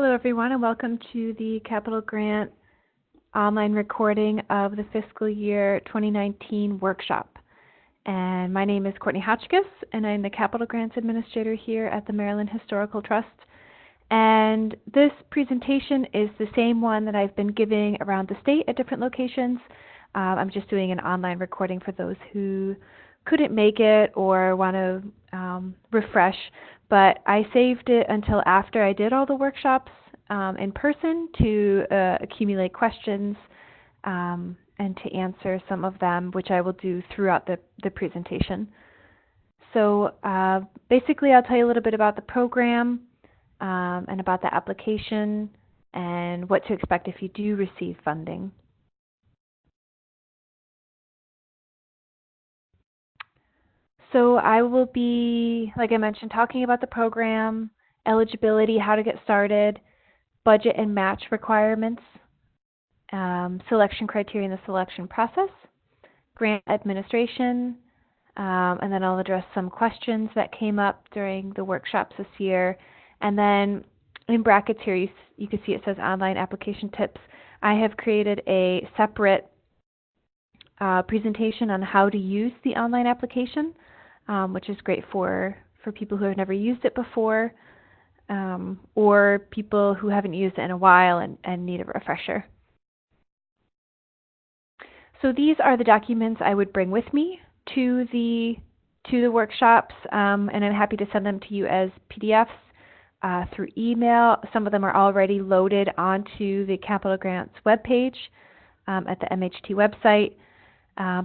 Hello everyone, and welcome to the Capital Grant online recording of the fiscal year 2019 workshop. And my name is Courtney Hotchkiss, and I'm the Capital Grants Administrator here at the Maryland Historical Trust. And this presentation is the same one that I've been giving around the state at different locations. I'm just doing an online recording for those who couldn't make it or want to refresh. But I saved it until after I did all the workshops in person to accumulate questions and to answer some of them, which I will do throughout the presentation. So basically I'll tell you a little bit about the program and about the application and what to expect if you do receive funding. So I will be, like I mentioned, talking about the program, eligibility, how to get started, budget and match requirements, selection criteria in the selection process, grant administration, and then I'll address some questions that came up during the workshops this year. And then in brackets here, you can see it says online application tips. I have created a separate presentation on how to use the online application, which is great for people who have never used it before, or people who haven't used it in a while and need a refresher. So these are the documents I would bring with me to the workshops, and I'm happy to send them to you as PDFs through email. Some of them are already loaded onto the Capital Grants webpage at the MHT website.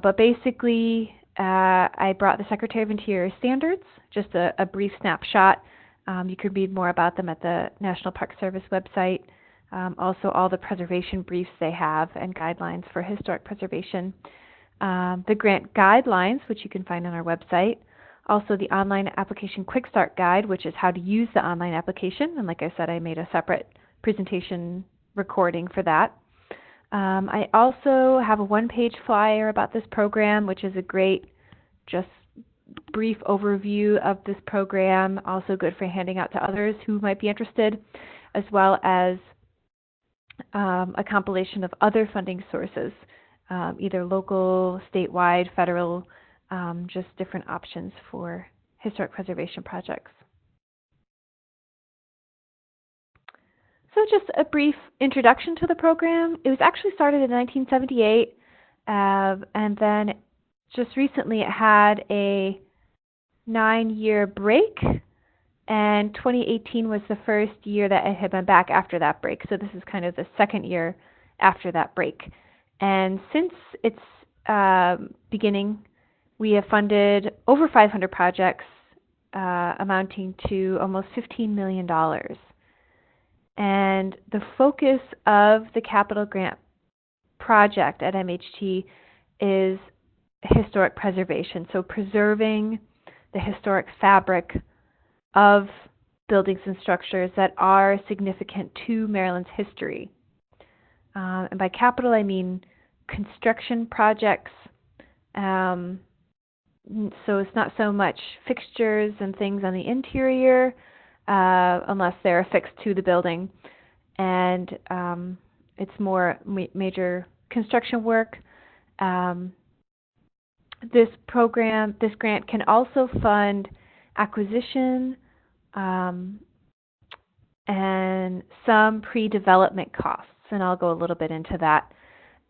But basically, I brought the Secretary of Interior standards, just a brief snapshot. You can read more about them at the National Park Service website. Also, all the preservation briefs they have and guidelines for historic preservation. The grant guidelines, which you can find on our website. Also, the online application quick start guide, which is how to use the online application. And like I said, I made a separate presentation recording for that. I also have a one-page flyer about this program, which is a great, just brief overview of this program, also good for handing out to others who might be interested, as well as a compilation of other funding sources, either local, statewide, federal, just different options for historic preservation projects. So just a brief introduction to the program. It was actually started in 1978, and then just recently it had a 9-year break, and 2018 was the first year that it had been back after that break. So this is kind of the second year after that break. And since its beginning, we have funded over 500 projects amounting to almost $15 million. And the focus of the Capital Grant project at MHT is historic preservation, so preserving the historic fabric of buildings and structures that are significant to Maryland's history. And by capital, I mean construction projects. So it's not so much fixtures and things on the interior, unless they're affixed to the building, and it's more major construction work. This grant can also fund acquisition and some pre-development costs, and I'll go a little bit into that.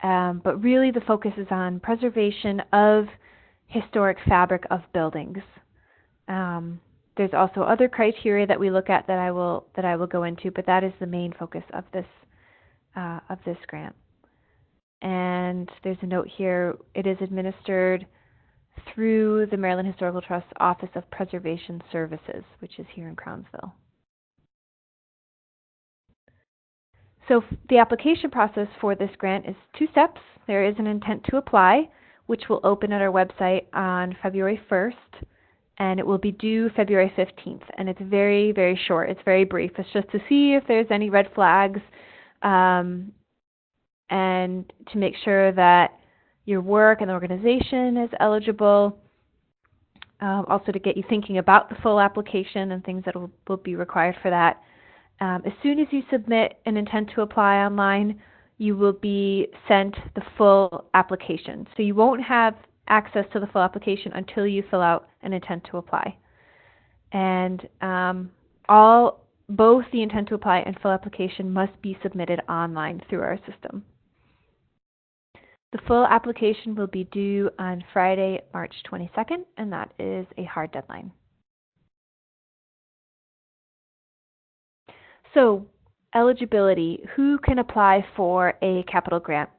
But really the focus is on preservation of historic fabric of buildings. There's also other criteria that we look at that I will go into, but that is the main focus of this grant. And there's a note here: it is administered through the Maryland Historical Trust Office of Preservation Services, which is here in Crownsville. So the application process for this grant is 2 steps. There is an intent to apply, which will open at our website on February 1st. And it will be due February 15th. And it's very, very short. It's very brief. It's just to see if there's any red flags and to make sure that your work and the organization is eligible. Also to get you thinking about the full application and things that will be required for that. As soon as you submit an intent to apply online, you will be sent the full application. So you won't have access to the full application until you fill out an intent to apply. And both the intent to apply and full application must be submitted online through our system. The full application will be due on Friday, March 22nd, and that is a hard deadline. So, eligibility. Who can apply for a capital grant?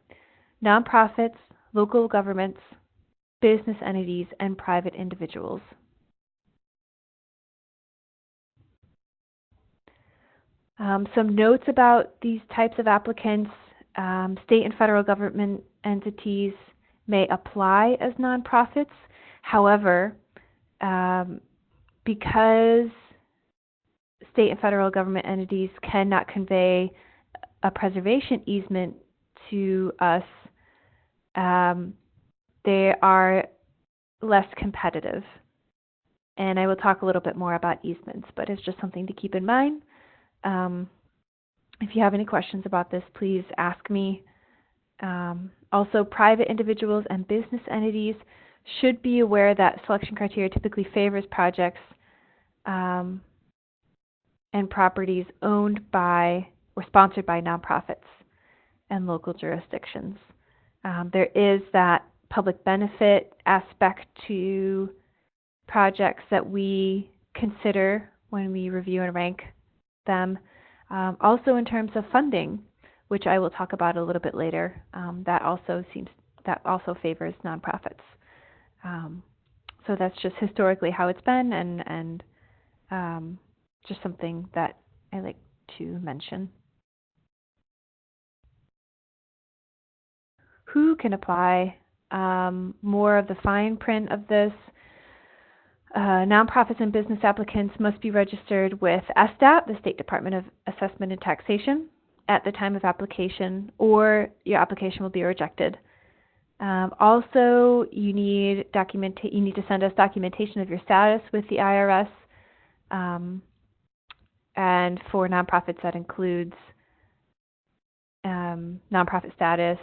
Nonprofits, local governments, business entities, and private individuals. Some notes about these types of applicants. State and federal government entities may apply as nonprofits. However, because state and federal government entities cannot convey a preservation easement to us, they are less competitive. And I will talk a little bit more about easements, but it's just something to keep in mind. If you have any questions about this, please ask me. Also, private individuals and business entities should be aware that selection criteria typically favors projects and properties owned by or sponsored by nonprofits and local jurisdictions. There is that public benefit aspect to projects that we consider when we review and rank them. Also in terms of funding, which I will talk about a little bit later, that also favors nonprofits. So that's just historically how it's been, and just something that I like to mention. Who can apply? More of the fine print of this. Nonprofits and business applicants must be registered with SDAT, the State Department of Assessment and Taxation, at the time of application, or your application will be rejected. Also, you need to send us documentation of your status with the IRS. And for nonprofits, that includes nonprofit status,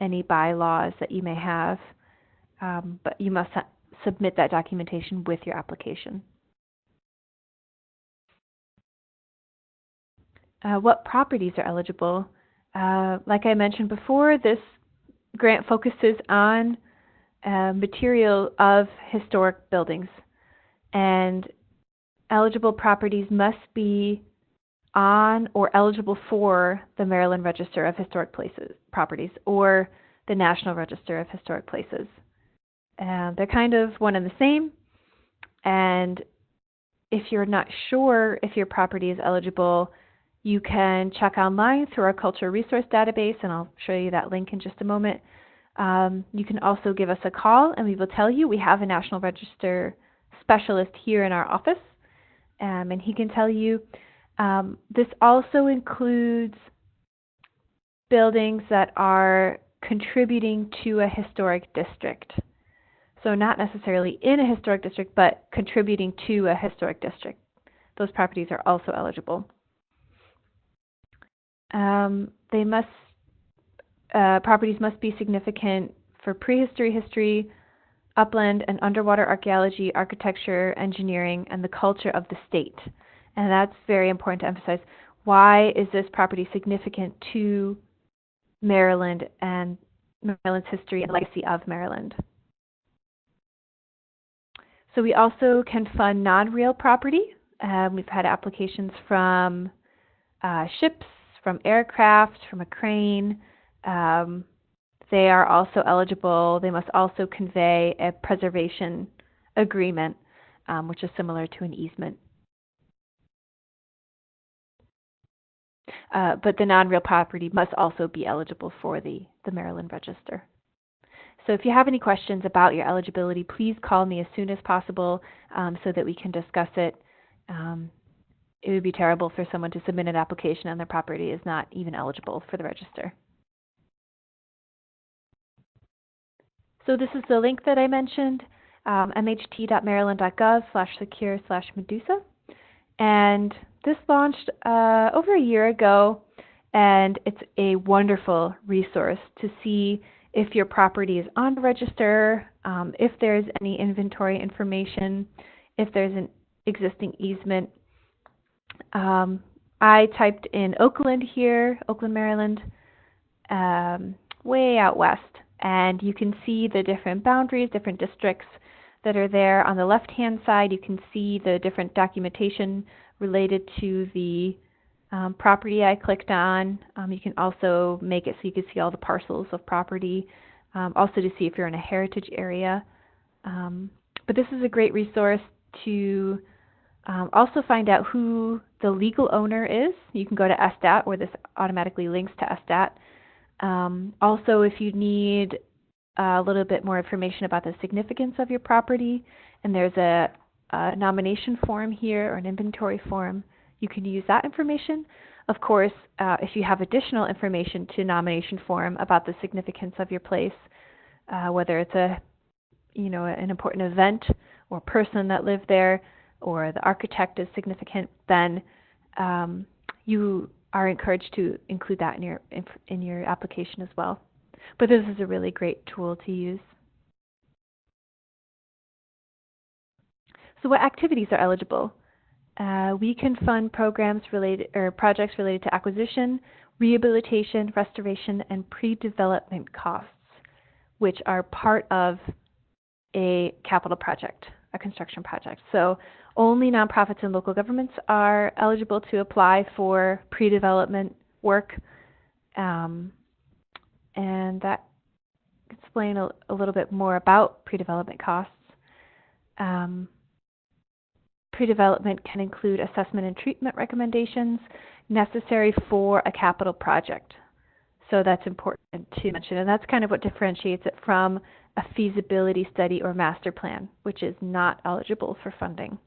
any bylaws that you may have, but you must submit that documentation with your application. What properties are eligible? Like I mentioned before, this grant focuses on material of historic buildings, and eligible properties must be on or eligible for the Maryland Register of Historic Properties or the National Register of Historic Places. They're kind of one and the same, and if you're not sure if your property is eligible, you can check online through our Cultural Resource Database, and I'll show you that link in just a moment. You can also give us a call, and we will tell you. We have a National Register specialist here in our office, and he can tell you. This also includes buildings that are contributing to a historic district. So not necessarily in a historic district, but contributing to a historic district. Those properties are also eligible. Properties must be significant for prehistory, history, upland and underwater archaeology, architecture, engineering, and the culture of the state. And that's very important to emphasize. Why is this property significant to Maryland and Maryland's history and legacy of Maryland? So we also can fund non-real property. We've had applications from ships, from aircraft, from a crane. They are also eligible. They must also convey a preservation agreement, which is similar to an easement. But the non-real property must also be eligible for the Maryland Register. So if you have any questions about your eligibility, please call me as soon as possible so that we can discuss it. It would be terrible for someone to submit an application and their property is not even eligible for the register. So this is the link that I mentioned, mht.maryland.gov/secure/Medusa. And this launched over a year ago, and it's a wonderful resource to see if your property is on the register, if there's any inventory information, if there's an existing easement. I typed in Oakland here, Oakland, Maryland, way out west, and you can see the different boundaries, different districts that are there. On the left-hand side, you can see the different documentation related to the property I clicked on. You can also make it so you can see all the parcels of property, also to see if you're in a heritage area. But this is a great resource to also find out who the legal owner is. You can go to SDAT, where this automatically links to SDAT. Also, if you need a little bit more information about the significance of your property, and there's a nomination form here or an inventory form, you can use that information. Of course, if you have additional information to nomination form about the significance of your place, whether it's an important event or person that lived there, or the architect is significant, then you are encouraged to include that in your application as well. But this is a really great tool to use. So what activities are eligible? We can fund programs related or projects related to acquisition, rehabilitation, restoration, and pre-development costs, which are part of a capital project, a construction project. So only nonprofits and local governments are eligible to apply for pre-development work, and that explain a little bit more about pre-development costs. Pre-development can include assessment and treatment recommendations necessary for a capital project. So that's important to mention, and that's kind of what differentiates it from a feasibility study or master plan, which is not eligible for funding.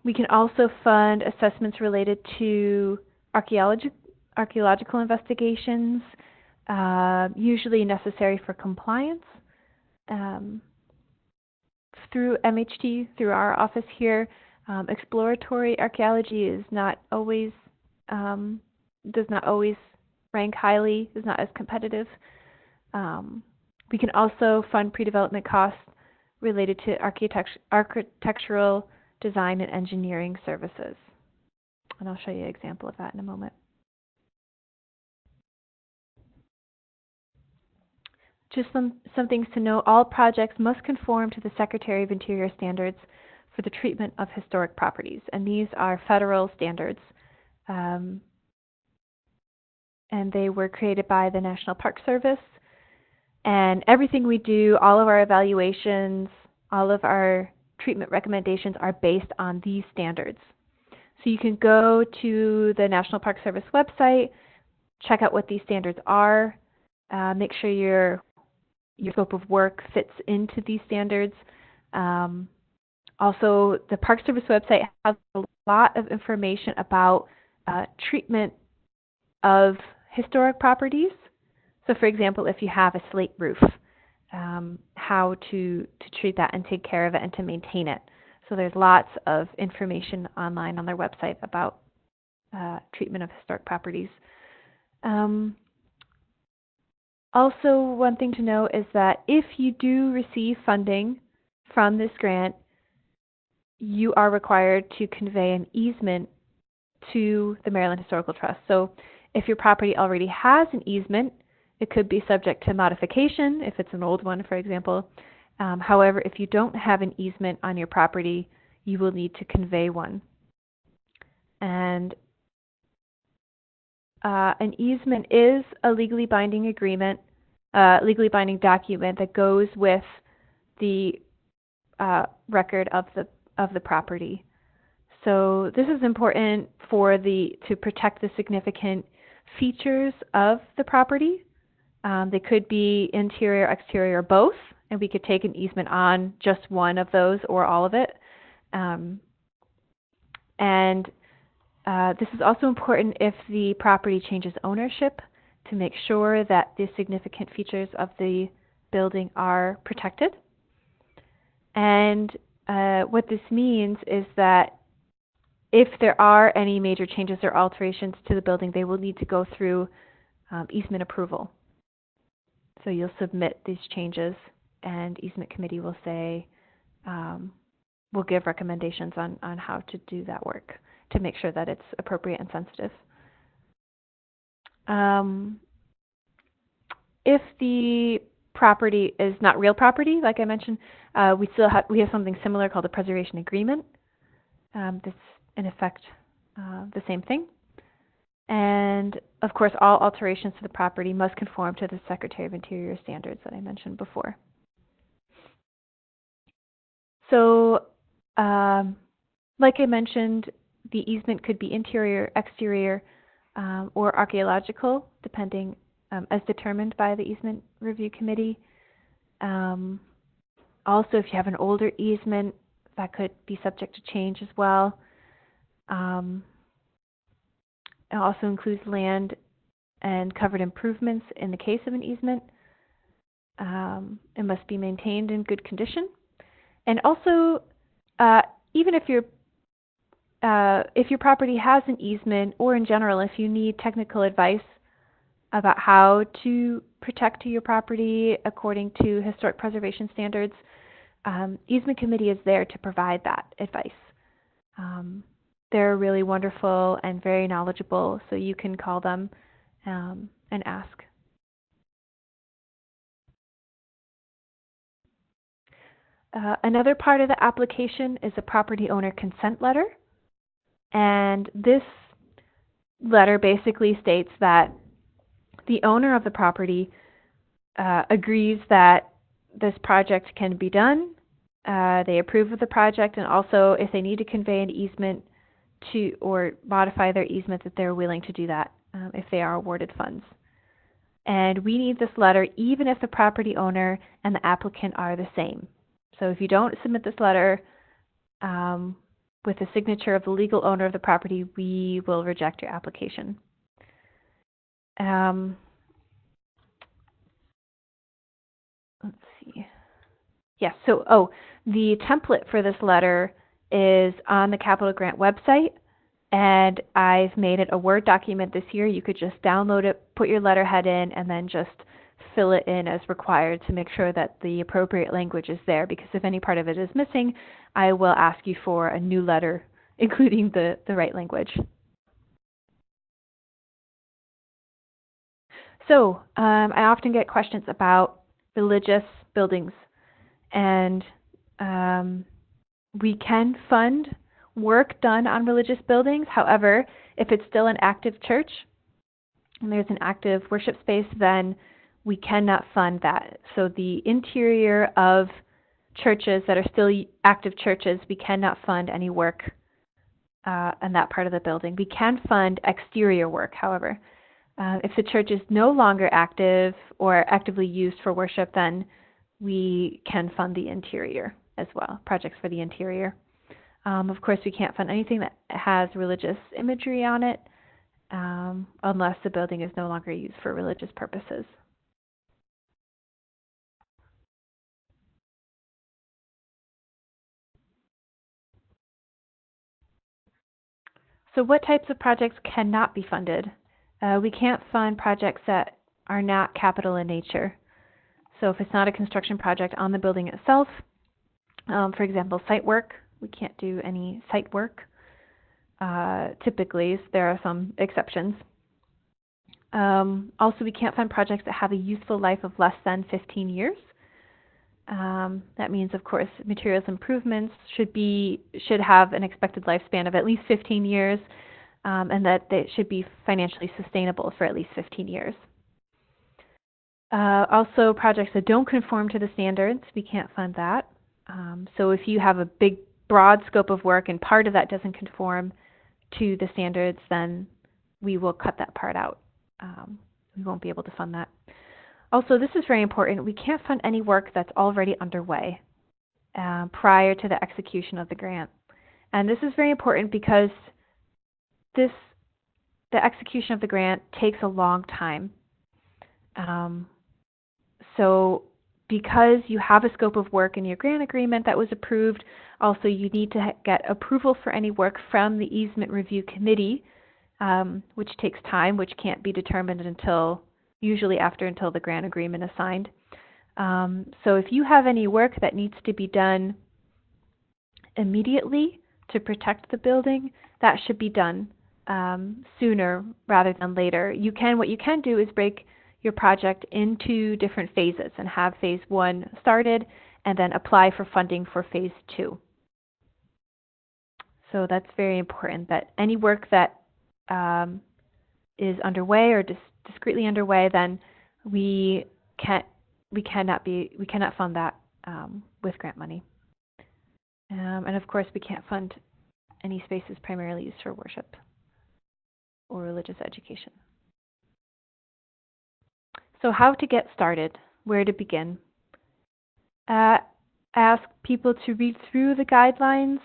We can also fund assessments related to archaeological investigations, usually necessary for compliance. Through MHT, through our office here, exploratory archaeology is not always does not always rank highly, is not as competitive. We can also fund pre-development costs related to architectural design and engineering services. And I'll show you an example of that in a moment. Just some things to know. All projects must conform to the Secretary of Interior standards for the treatment of historic properties. And these are federal standards. And they were created by the National Park Service. And everything we do, all of our evaluations, all of our treatment recommendations are based on these standards. So you can go to the National Park Service website, check out what these standards are, make sure your scope of work fits into these standards. Also, the Park Service website has a lot of information about treatment of historic properties. So for example, if you have a slate roof, how to treat that and take care of it and to maintain it. So there's lots of information online on their website about treatment of historic properties. Also, one thing to know is that if you do receive funding from this grant, you are required to convey an easement to the Maryland Historical Trust. So if your property already has an easement, it could be subject to modification if it's an old one, for example. However, if you don't have an easement on your property, you will need to convey one. And an easement is a legally binding agreement, legally binding document that goes with the record of the property. So this is important for to protect the significant features of the property. They could be interior, exterior, both, and we could take an easement on just one of those or all of it. This is also important if the property changes ownership, to make sure that the significant features of the building are protected. And what this means is that if there are any major changes or alterations to the building, they will need to go through easement approval. So you'll submit these changes, and easement committee will say, will give recommendations on how to do that work to make sure that it's appropriate and sensitive. If the property is not real property, like I mentioned, we have something similar called a preservation agreement. That's in effect the same thing. And of course, all alterations to the property must conform to the Secretary of Interior standards that I mentioned before. So, like I mentioned, the easement could be interior, exterior, or archaeological, depending as determined by the easement review committee. Also, if you have an older easement, that could be subject to change as well. It also includes land and covered improvements in the case of an easement. It must be maintained in good condition. And also, even if your property has an easement, or in general, if you need technical advice about how to protect your property according to historic preservation standards, easement committee is there to provide that advice. They're really wonderful and very knowledgeable, so you can call them and ask. Another part of the application is a property owner consent letter. And this letter basically states that the owner of the property agrees that this project can be done. They approve of the project, and also if they need to convey an easement to or modify their easement, that they're willing to do that if they are awarded funds. And we need this letter even if the property owner and the applicant are the same. So if you don't submit this letter with the signature of the legal owner of the property, we will reject your application. Let's see. Yes, so the template for this letter is on the Capital Grant website, and I've made it a Word document this year. You could just download it, put your letterhead in, and then just fill it in as required to make sure that the appropriate language is there, because if any part of it is missing, I will ask you for a new letter including the right language. So I often get questions about religious buildings, and we can fund work done on religious buildings. However, if it's still an active church and there's an active worship space, then we cannot fund that. So the interior of churches that are still active churches, we cannot fund any work in that part of the building. We can fund exterior work, however. If the church is no longer active or actively used for worship, then we can fund the interior as well, projects for the interior. Of course, we can't fund anything that has religious imagery on it unless the building is no longer used for religious purposes. So what types of projects cannot be funded? We can't fund projects that are not capital in nature. So if it's not a construction project on the building itself, for example, site work, we can't do any site work. Typically, there are some exceptions. Also, we can't fund projects that have a useful life of less than 15 years. That means, of course, materials improvements should have an expected lifespan of at least 15 years, and that they should be financially sustainable for at least 15 years. Also, projects that don't conform to the standards, we can't fund that. So if you have a big, broad scope of work and part of that doesn't conform to the standards, then we will cut that part out. We won't be able to fund that. Also, this is very important. We can't fund any work that's already underway prior to the execution of the grant. And this is very important because the execution of the grant takes a long time. So because you have a scope of work in your grant agreement that was approved, also you need to get approval for any work from the Easement Review Committee, which takes time, which can't be determined until the grant agreement is signed. So if you have any work that needs to be done immediately to protect the building, that should be done sooner rather than later. What you can do is break your project into different phases and have phase 1 started and then apply for funding for phase 2. So that's very important, that any work that is underway or discreetly underway, then we cannot fund that with grant money. And of course, we can't fund any spaces primarily used for worship or religious education. So how to get started, where to begin. Ask people to read through the guidelines.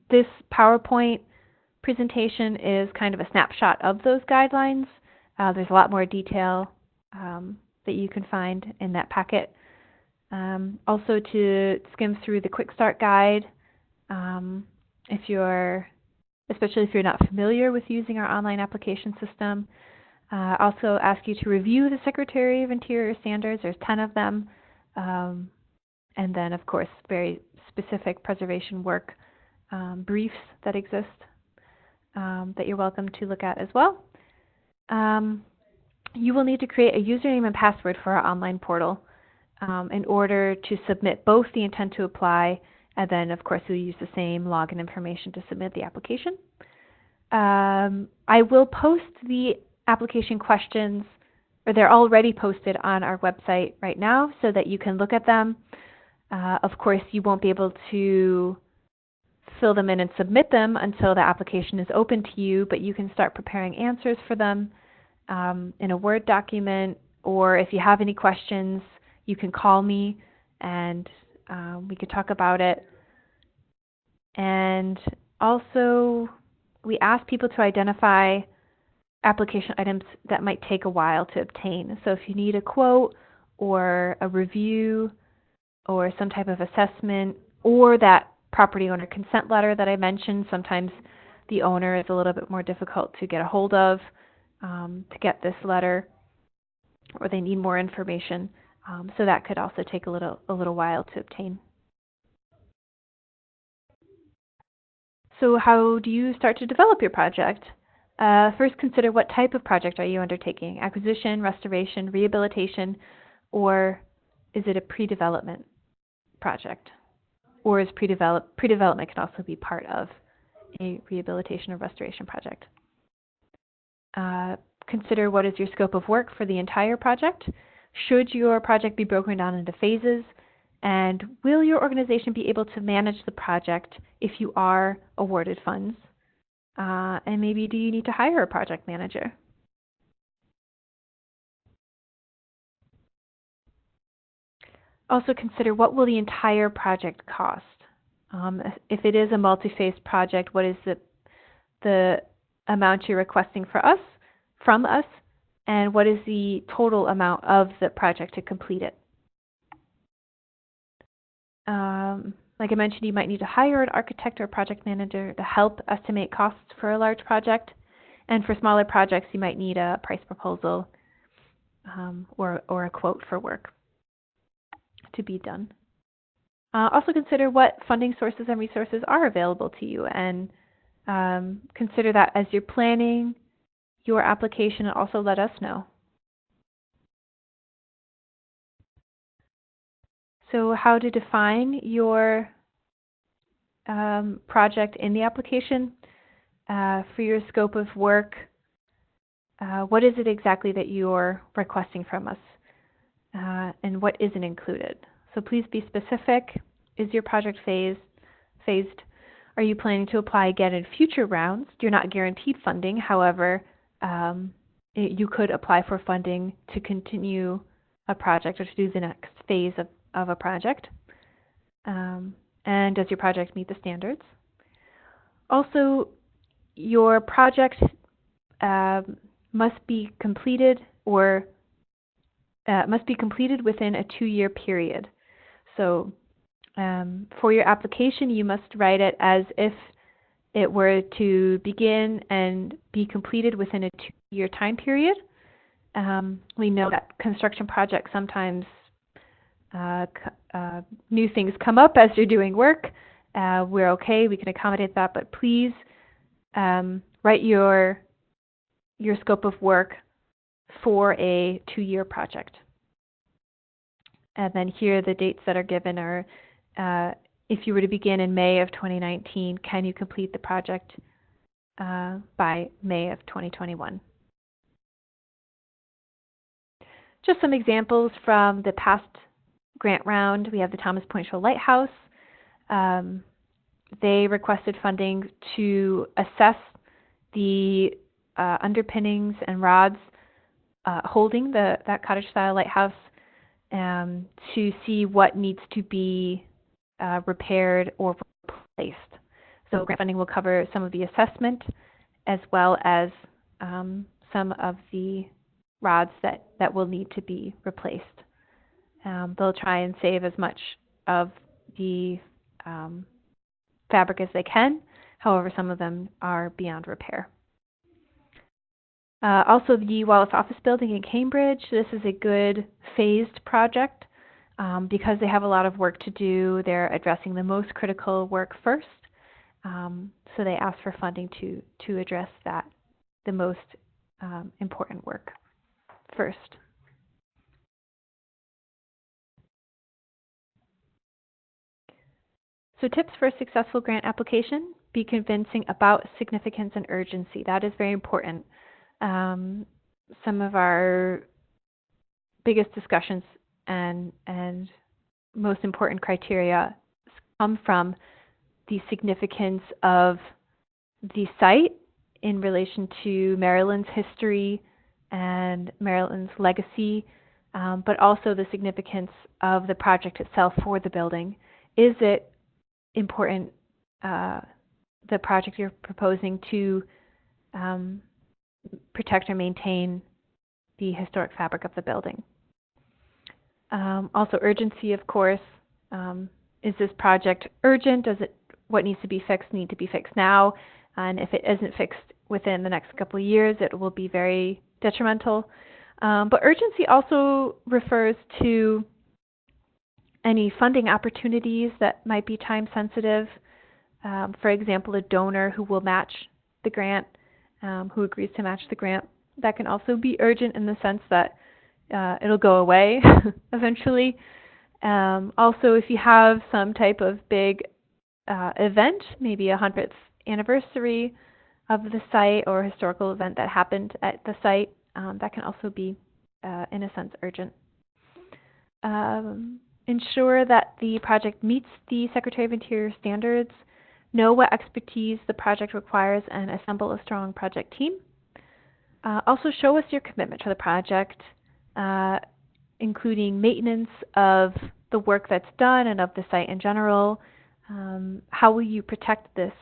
This PowerPoint presentation is kind of a snapshot of those guidelines. There's a lot more detail that you can find in that packet. Also to skim through the Quick Start Guide, especially if you're not familiar with using our online application system. Also ask you to review the Secretary of Interior standards. There's 10 of them. And then, of course, very specific preservation work briefs that exist that you're welcome to look at as well. You will need to create a username and password for our online portal in order to submit both the intent to apply, and then, of course, you'll use the same login information to submit the application. I will post the application questions, or they're already posted on our website right now so that you can look at them. Of course, you won't be able to fill them in and submit them until the application is open to you, but you can start preparing answers for them in a Word document, or if you have any questions, you can call me and we could talk about it. And also, we ask people to identify application items that might take a while to obtain. So if you need a quote or a review or some type of assessment or that property owner consent letter that I mentioned, sometimes the owner is a little bit more difficult to get a hold of to get this letter, or they need more information. So that could also take a little while to obtain. So how do you start to develop your project? First, consider what type of project are you undertaking: acquisition, restoration, rehabilitation, or is it a pre-development project? Or is pre-development can also be part of a rehabilitation or restoration project. Consider what is your scope of work for the entire project. Should your project be broken down into phases? And will your organization be able to manage the project if you are awarded funds? And maybe do you need to hire a project manager? Also consider, what will the entire project cost? If it is a multi-phase project, what is the amount you're requesting from us, and what is the total amount of the project to complete it? Like I mentioned, you might need to hire an architect or project manager to help estimate costs for a large project. And for smaller projects, you might need a price proposal or a quote for work to be done. Also consider what funding sources and resources are available to you, and consider that as you're planning your application, and also let us know. So how to define your project in the application. For your scope of work, what is it exactly that you're requesting from us, and what isn't included? So please be specific. Is your project phased? Are you planning to apply again in future rounds? You're not guaranteed funding. However, you could apply for funding to continue a project or to do the next phase of a project. And does your project meet the standards? Also, your project must be completed or must be completed within a 2-year period. So for your application, you must write it as if it were to begin and be completed within a 2-year time period. We know that construction projects sometimes new things come up as you're doing work. We're okay, we can accommodate that, but please write your scope of work for a 2-year project. And then here the dates that are given are if you were to begin in May of 2019, can you complete the project by May of 2021? Just some examples from the past grant round. We have the Thomas Point Shoal Lighthouse. They requested funding to assess the underpinnings and rods holding that cottage-style lighthouse to see what needs to be repaired or replaced. So grant funding will cover some of the assessment as well as some of the rods that will need to be replaced. They'll try and save as much of the fabric as they can. However, some of them are beyond repair. Also, the Wallace office building in Cambridge. This is a good phased project because they have a lot of work to do. They're addressing the most critical work first. So they asked for funding to address the most important work first. So tips for a successful grant application: be convincing about significance and urgency. That is very important. Some of our biggest discussions and most important criteria come from the significance of the site in relation to Maryland's history and Maryland's legacy, but also the significance of the project itself for the building. Is it important, the project you're proposing, to protect or maintain the historic fabric of the building? Also urgency, of course. Is this project urgent? What needs to be fixed need to be fixed now? And if it isn't fixed within the next couple of years, it will be very detrimental. But urgency also refers to any funding opportunities that might be time sensitive. For example, a donor who will match the grant, who agrees to match the grant. That can also be urgent in the sense that it'll go away eventually. Also, if you have some type of big event, maybe a 100th anniversary of the site or a historical event that happened at the site, that can also be, in a sense, urgent. Ensure that the project meets the Secretary of Interior standards. Know what expertise the project requires and assemble a strong project team. Also show us your commitment to the project, including maintenance of the work that's done and of the site in general. How will you protect this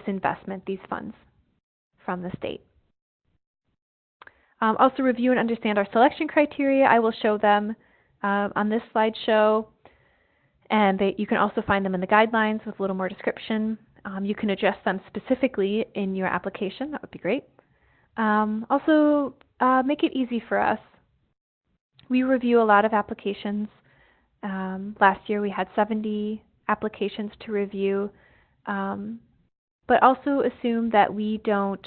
investment, these funds from the state? Also review and understand our selection criteria. I will show them on this slideshow, and you can also find them in the guidelines with a little more description. You can address them specifically in your application. That would be great. Also, make it easy for us. We review a lot of applications. Last year we had 70 applications to review, but also assume that we don't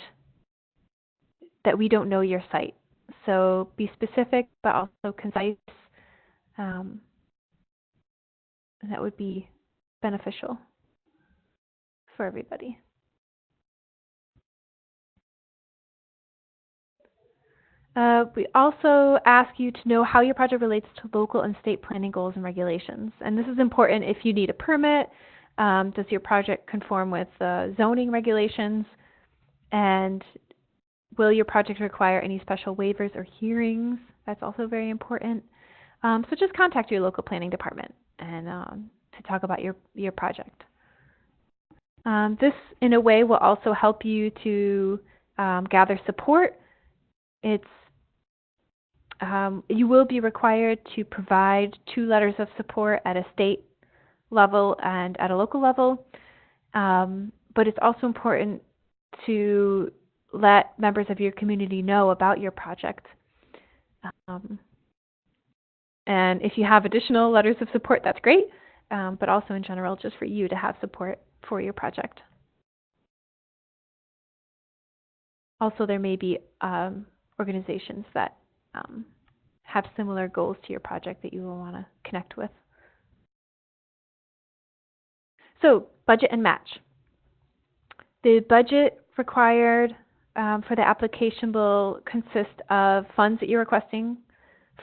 know your site. So be specific, but also concise. And that would be beneficial for everybody. We also ask you to know how your project relates to local and state planning goals and regulations. And this is important if you need a permit. Does your project conform with zoning regulations? And will your project require any special waivers or hearings? That's also very important. So just contact your local planning department and to talk about your project. This, in a way, will also help you to gather support. It's You will be required to provide 2 letters of support at a state level and at a local level, but it's also important to let members of your community know about your project. And if you have additional letters of support, that's great, but also in general, just for you to have support for your project. Also, there may be organizations that have similar goals to your project that you will want to connect with. So, budget and match. The budget required for the application will consist of funds that you're requesting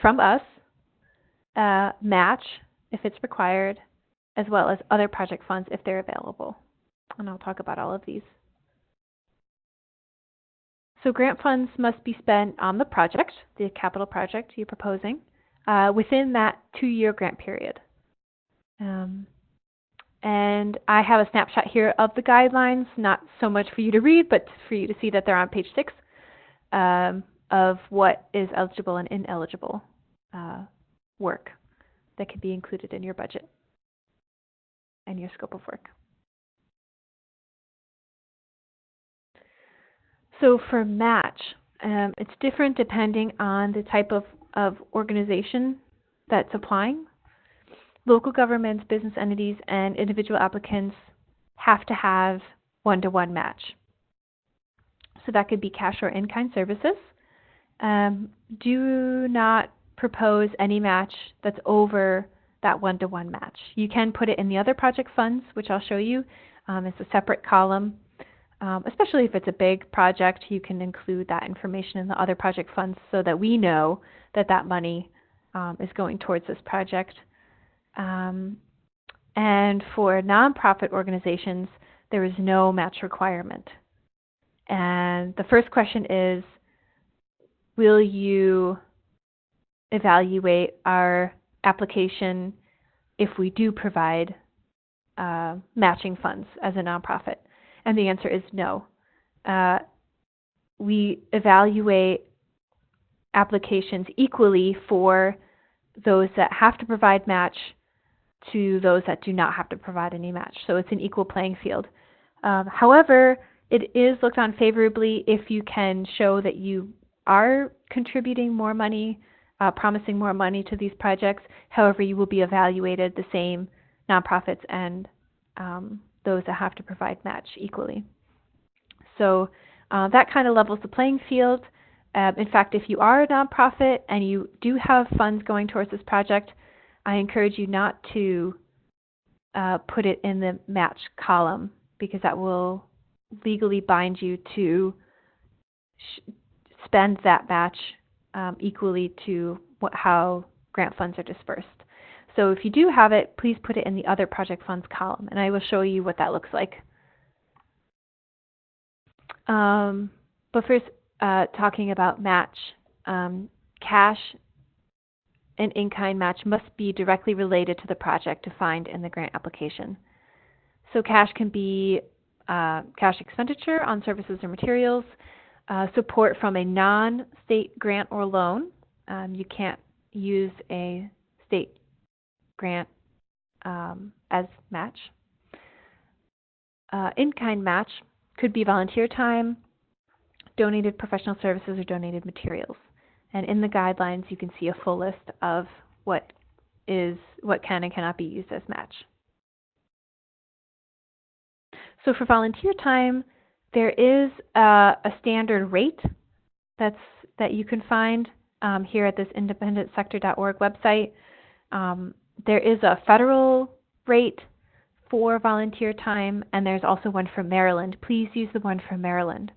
from us, match if it's required, as well as other project funds if they're available. And I'll talk about all of these. So grant funds must be spent on the project, the capital project you're proposing, within that 2-year grant period. And I have a snapshot here of the guidelines, not so much for you to read, but for you to see that they're on page 6 of what is eligible and ineligible work that could be included in your budget and your scope of work. So for match, it's different depending on the type of organization that's applying. Local governments, business entities, and individual applicants have to have one-to-one match. So that could be cash or in-kind services. Do not propose any match that's over that one-to-one match. You can put it in the other project funds, which I'll show you. It's a separate column. Especially if it's a big project, you can include that information in the other project funds so that we know that that money is going towards this project. And for nonprofit organizations, there is no match requirement. And the first question is, will you evaluate our application if we do provide matching funds as a nonprofit? And the answer is no. We evaluate applications equally for those that have to provide match to those that do not have to provide any match. So it's an equal playing field. However, it is looked on favorably if you can show that you are contributing more money, promising more money to these projects. However, you will be evaluated the same, nonprofits and those that have to provide match equally. So that kind of levels the playing field. In fact, if you are a nonprofit and you do have funds going towards this project, I encourage you not to put it in the match column, because that will legally bind you to spend that match equally to how grant funds are dispersed. So if you do have it, please put it in the other project funds column, and I will show you what that looks like. But first, talking about match, cash and in-kind match must be directly related to the project defined in the grant application. So cash can be cash expenditure on services or materials, support from a non-state grant or loan. You can't use a state grant as match. In-kind match could be volunteer time, donated professional services, or donated materials. And in the guidelines, you can see a full list of what can and cannot be used as match. So for volunteer time, there is a standard rate that you can find here at this independentsector.org website. There is a federal rate for volunteer time, and there's also one for Maryland. Please use the one for Maryland.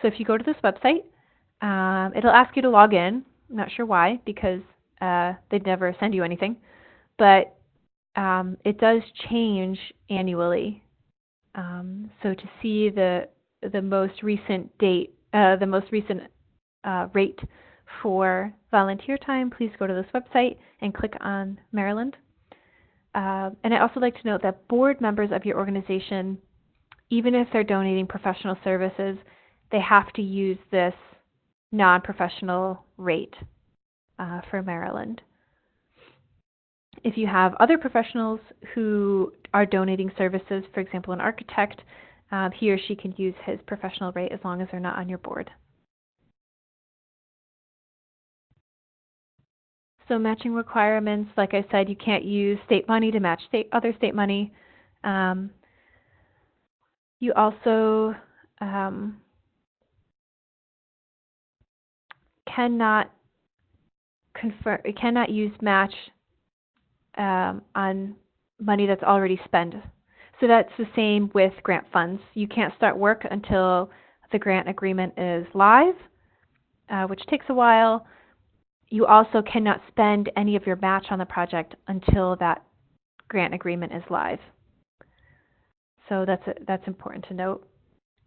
So if you go to this website, it'll ask you to log in. I'm not sure why, because they'd never send you anything. But it does change annually. So to see the most recent date, the most recent rate for volunteer time, please go to this website and click on Maryland. And I'd also like to note that board members of your organization, even if they're donating professional services, they have to use this non-professional rate for Maryland. If you have other professionals who are donating services, for example, an architect, he or she can use his professional rate as long as they're not on your board. So matching requirements, like I said, you can't use state money to match other state money. You also cannot use match on money that's already spent. So that's the same with grant funds. You can't start work until the grant agreement is live, which takes a while. You also cannot spend any of your match on the project until that grant agreement is live. So that's important to note.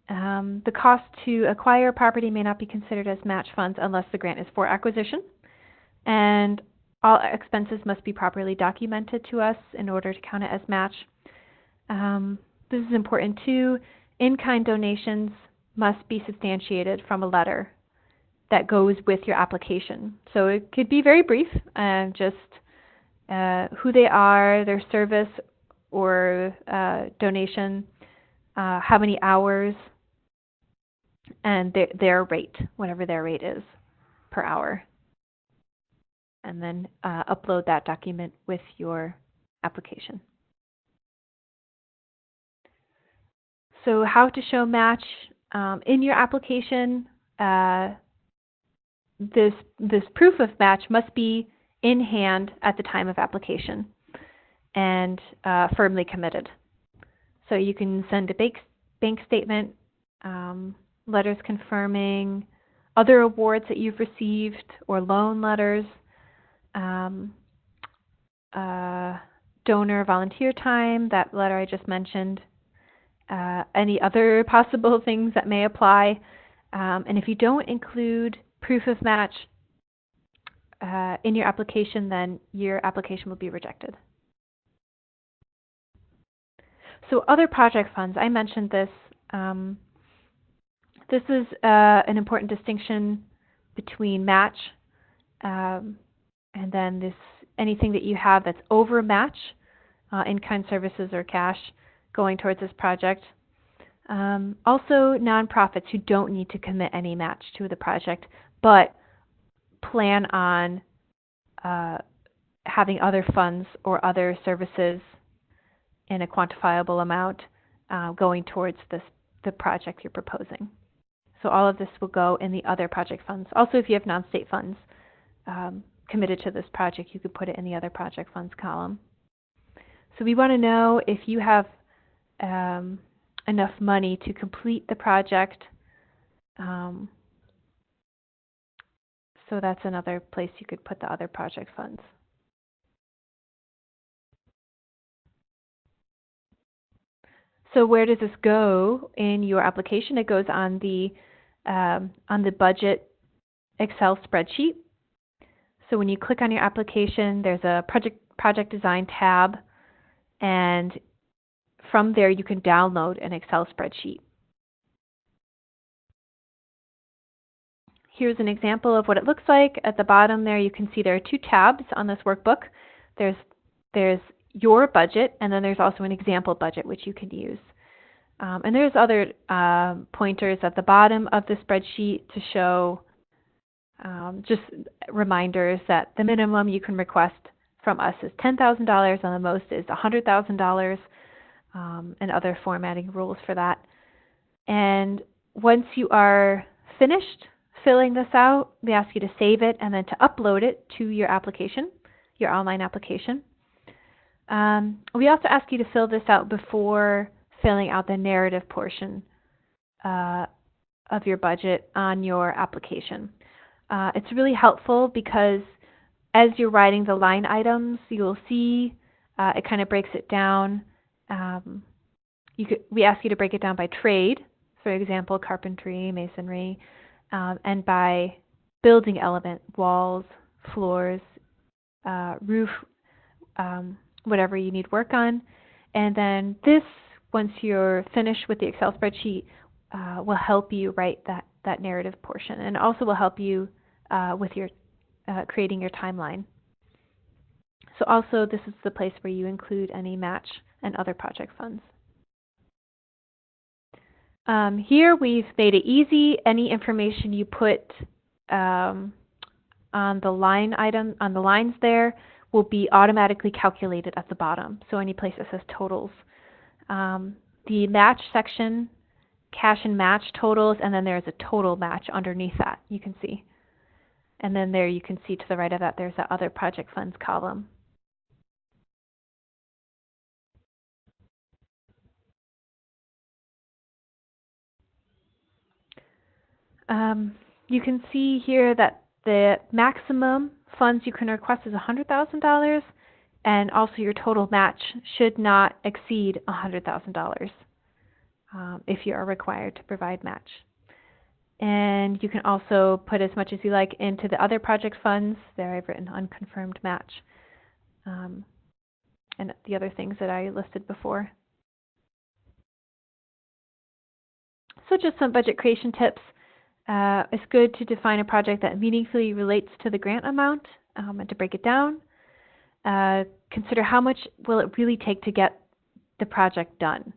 The cost to acquire property may not be considered as match funds unless the grant is for acquisition. And all expenses must be properly documented to us in order to count it as match. This is important too. In-kind donations must be substantiated from a letter that goes with your application. So it could be very brief, just who they are, their service or donation, how many hours, and their rate, whatever their rate is per hour. And then upload that document with your application. So how to show match in your application. This proof of match must be in hand at the time of application and firmly committed. So you can send a bank statement, letters confirming other awards that you've received, or loan letters, donor volunteer time, that letter I just mentioned, any other possible things that may apply. And if you don't include proof of match in your application, then your application will be rejected. So other project funds, I mentioned this. This is an important distinction between match and then anything that you have that's over match, in-kind services or cash going towards this project. Also nonprofits who don't need to commit any match to the project, but plan on having other funds or other services in a quantifiable amount going towards the project you're proposing. So all of this will go in the other project funds. Also, if you have non-state funds committed to this project, you could put it in the other project funds column. So we want to know if you have enough money to complete the project. So that's another place you could put the other project funds. So where does this go in your application? It goes on the budget Excel spreadsheet. So when you click on your application, there's a project design tab, and from there you can download an Excel spreadsheet. Here's an example of what it looks like. At the bottom there you can see there are two tabs on this workbook. There's your budget, and then there's also an example budget which you can use. And there's other pointers at the bottom of the spreadsheet to show just reminders that the minimum you can request from us is $10,000 and the most is $100,000, and other formatting rules for that. And once you are finished filling this out, we ask you to save it and then to upload it to your application, your online application. We also ask you to fill this out before filling out the narrative portion of your budget on your application. It's really helpful because as you're writing the line items, you'll see it kind of breaks it down. We ask you to break it down by trade, for example, carpentry, masonry, and by building element, walls, floors, roof, whatever you need work on. And then this, once you're finished with the Excel spreadsheet, will help you write that narrative portion, and also will help you with your creating your timeline. So also this is the place where you include any match and other project funds. Here we've made it easy. Any information you put on the line item, on the lines there, will be automatically calculated at the bottom. So any place that says totals. The match section, cash and match totals, and then there's a total match underneath that, you can see. And then there you can see to the right of that, there's that other project funds column. You can see here that the maximum funds you can request is $100,000, and also your total match should not exceed $100,000 if you are required to provide match. And you can also put as much as you like into the other project funds. There I've written unconfirmed match, and the other things that I listed before. So just some budget creation tips. It's good to define a project that meaningfully relates to the grant amount and to break it down. Consider how much will it really take to get the project done.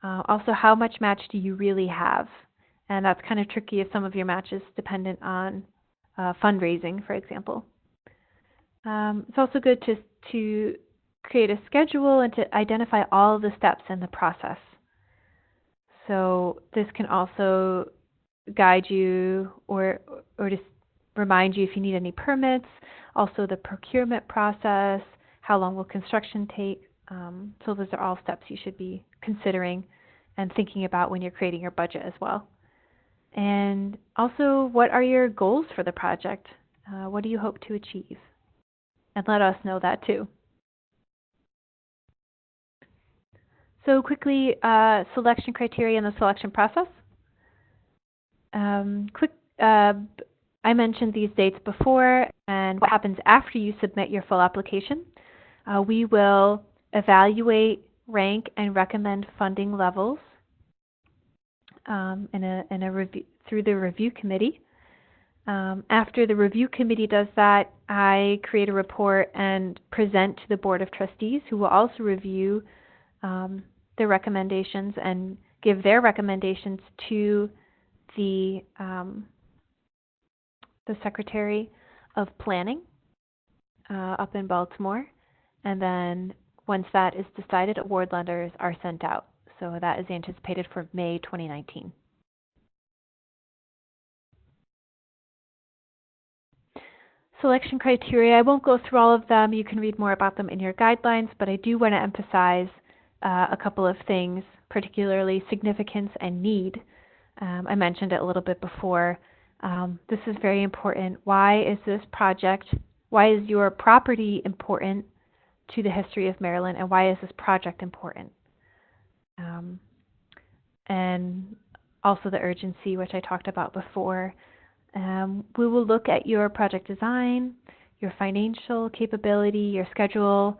Also, how much match do you really have? And that's kind of tricky if some of your match is dependent on fundraising, for example. It's also good to create a schedule and to identify all of the steps in the process. So this can also guide you or just remind you if you need any permits, also the procurement process, how long will construction take. So those are all steps you should be considering and thinking about when you're creating your budget as well. And also, what are your goals for the project? What do you hope to achieve? And let us know that too. So quickly, selection criteria and the selection process. I mentioned these dates before, and what happens after you submit your full application. We will evaluate, rank, and recommend funding levels through the review committee. After the review committee does that, I create a report and present to the Board of Trustees, who will also review the recommendations and give their recommendations to the Secretary of Planning up in Baltimore. And then once that is decided, award letters are sent out. So that is anticipated for May 2019. Selection criteria, I won't go through all of them. You can read more about them in your guidelines, but I do want to emphasize a couple of things, particularly significance and need. I mentioned it a little bit before. This is very important. Why is this project, why is your property important to the history of Maryland, and why is this project important? And also the urgency, which I talked about before. We will look at your project design, your financial capability, your schedule,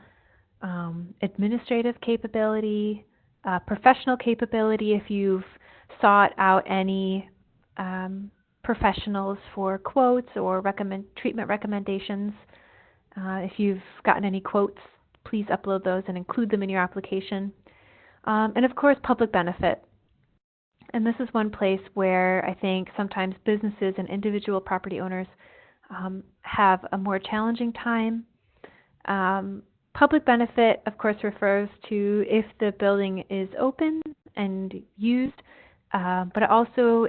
administrative capability, professional capability if you've sought out any professionals for quotes or treatment recommendations. If you've gotten any quotes, please upload those and include them in your application. And of course, public benefit. And this is one place where I think sometimes businesses and individual property owners have a more challenging time. Public benefit, of course, refers to if the building is open and used, but it also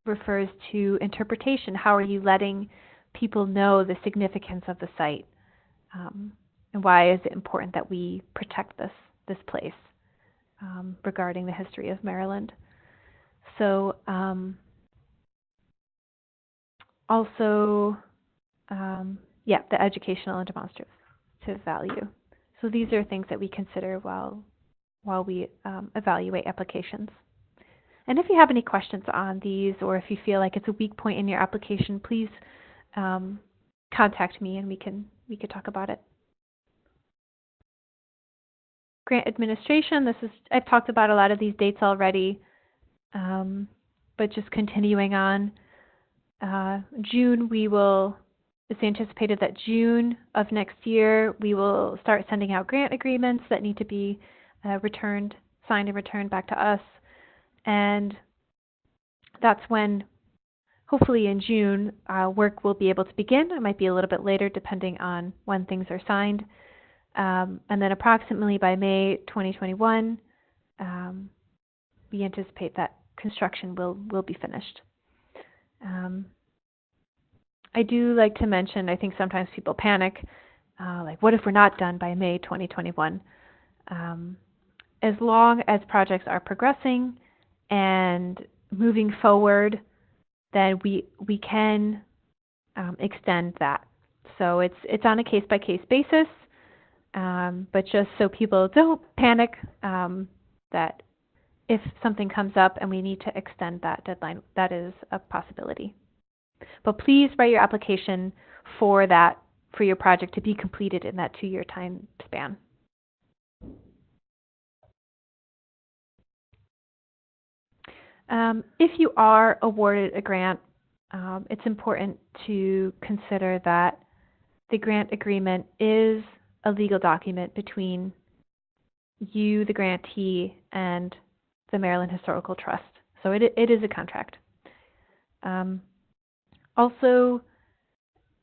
refers to interpretation. How are you letting people know the significance of the site? And why is it important that we protect this place regarding the history of Maryland? So also, the educational and demonstrative value. So these are things that we consider while we evaluate applications. And if you have any questions on these, or if you feel like it's a weak point in your application, please contact me and we can talk about it. Grant administration. I've talked about a lot of these dates already. But just continuing on, June we will it's anticipated that June of next year we will start sending out grant agreements that need to be signed and returned back to us. And that's when, hopefully in June, work will be able to begin. It might be a little bit later depending on when things are signed. And then approximately by May 2021, we anticipate that construction will be finished. I do like to mention, I think sometimes people panic, like what if we're not done by May 2021? As long as projects are progressing and moving forward, then we can extend that. So it's on a case-by-case basis, but just so people don't panic, that if something comes up and we need to extend that deadline, that is a possibility. But please write your application for your project to be completed in that 2-year time span. If you are awarded a grant, it's important to consider that the grant agreement is a legal document between you, the grantee, and the Maryland Historical Trust. So it is a contract. Also,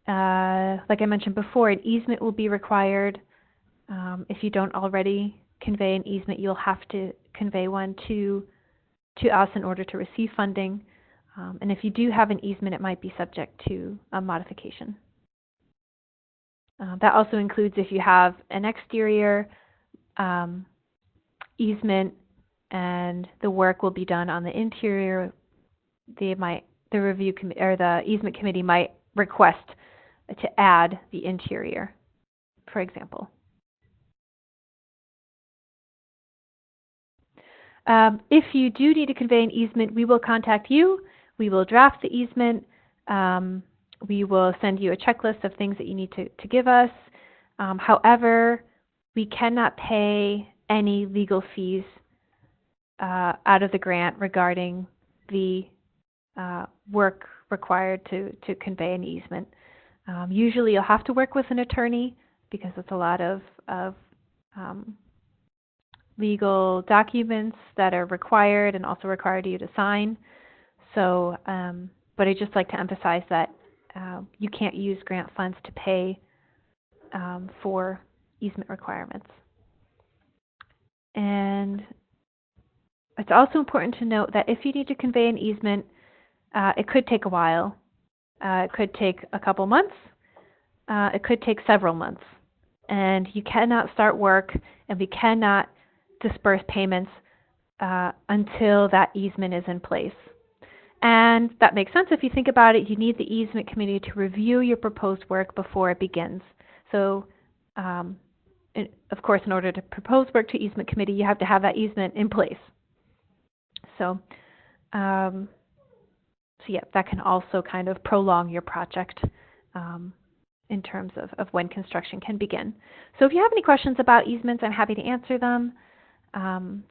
like I mentioned before, an easement will be required. If you don't already convey an easement, you'll have to convey one to us in order to receive funding. And if you do have an easement, it might be subject to a modification. That also includes if you have an exterior easement and the work will be done on the interior, the review committee or the easement committee might request to add the interior, for example. If you do need to convey an easement, we will contact you. We will draft the easement. We will send you a checklist of things that you need to give us. However, we cannot pay any legal fees out of the grant regarding the work required to convey an easement. Usually you'll have to work with an attorney because it's a lot of legal documents that are required and also required you to sign. So, but I'd just like to emphasize that you can't use grant funds to pay for easement requirements. And it's also important to note that if you need to convey an easement, it could take a while. It could take a couple months. It could take several months. And you cannot start work and we cannot disperse payments until that easement is in place. And that makes sense if you think about it. You need the easement committee to review your proposed work before it begins. So, of course, in order to propose work to easement committee, you have to have that easement in place. So, yeah, that can also kind of prolong your project in terms of when construction can begin. So if you have any questions about easements, I'm happy to answer them.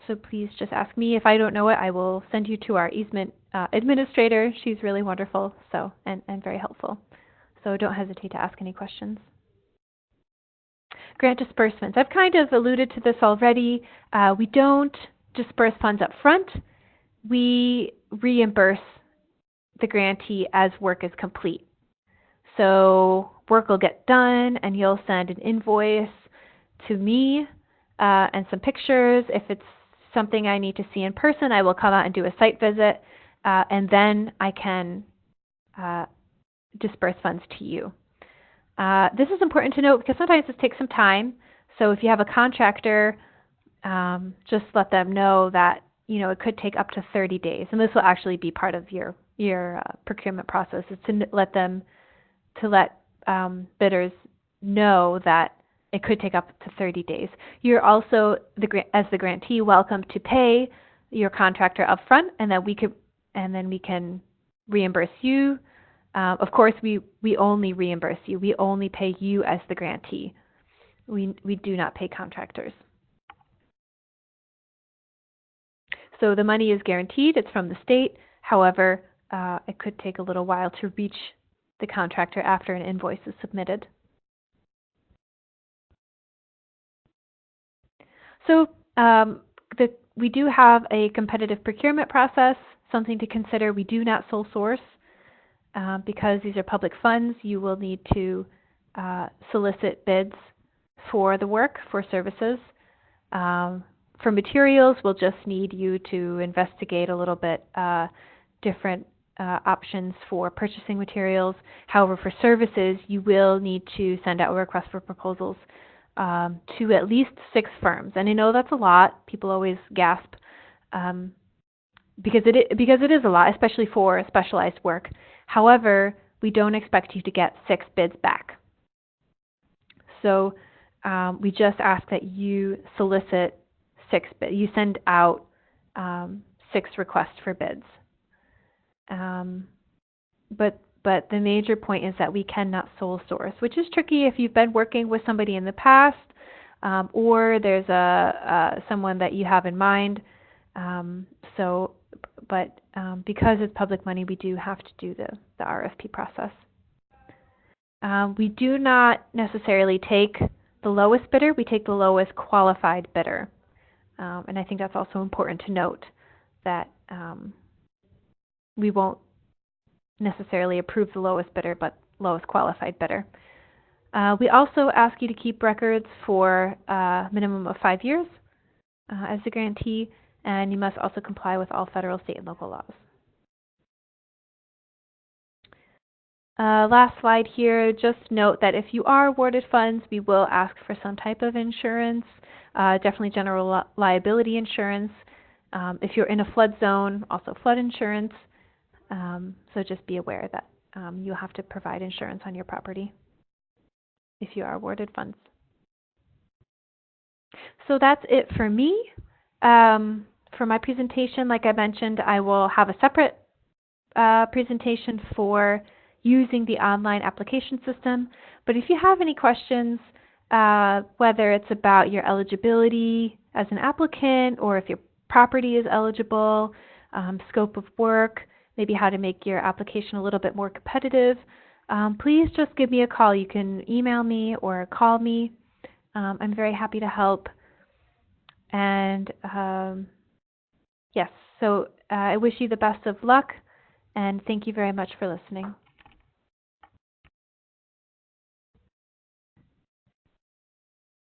So please just ask me. If I don't know it, I will send you to our easement administrator. She's really wonderful, so and very helpful. So don't hesitate to ask any questions. Grant disbursements. I've kind of alluded to this already. We don't disperse funds up front. We reimburse the grantee as work is complete. So work will get done and you'll send an invoice to me and some pictures. If it's something I need to see in person, I will come out and do a site visit and then I can disperse funds to you. This is important to note because sometimes this takes some time. So if you have a contractor, just let them know that it could take up to 30 days, and this will actually be part of your procurement process, is to let bidders know that it could take up to 30 days. You're also, as the grantee, welcome to pay your contractor upfront, and then we can reimburse you. Of course, we only reimburse you. We only pay you as the grantee. We do not pay contractors. So the money is guaranteed. It's from the state. However, it could take a little while to reach the contractor after an invoice is submitted. So we do have a competitive procurement process. Something to consider: we do not sole source. Because these are public funds, you will need to solicit bids for the work, for services. For materials, we'll just need you to investigate a little bit different options for purchasing materials. However, for services, you will need to send out a request for proposals to at least 6 firms. And I know that's a lot. People always gasp because it is a lot, especially for specialized work. However, we don't expect you to get 6 bids back. So we just ask that you solicit 6 bids. You send out 6 requests for bids. But the major point is that we cannot sole source, which is tricky if you've been working with somebody in the past, or there's someone that you have in mind. Because it's public money, we do have to do the RFP process. We do not necessarily take the lowest bidder, we take the lowest qualified bidder. And I think that's also important to note, that we won't necessarily approve the lowest bidder, but lowest qualified bidder. We also ask you to keep records for a minimum of 5 years as the grantee, and you must also comply with all federal, state, and local laws. Last slide here, just note that if you are awarded funds, we will ask for some type of insurance, definitely general liability insurance. If you're in a flood zone, also flood insurance. So just be aware that you'll have to provide insurance on your property if you are awarded funds. So that's it for me. For my presentation, like I mentioned, I will have a separate presentation for using the online application system. But if you have any questions, whether it's about your eligibility as an applicant, or if your property is eligible, scope of work, maybe how to make your application a little bit more competitive, please just give me a call. You can email me or call me. I'm very happy to help. And yes, so I wish you the best of luck, and thank you very much for listening.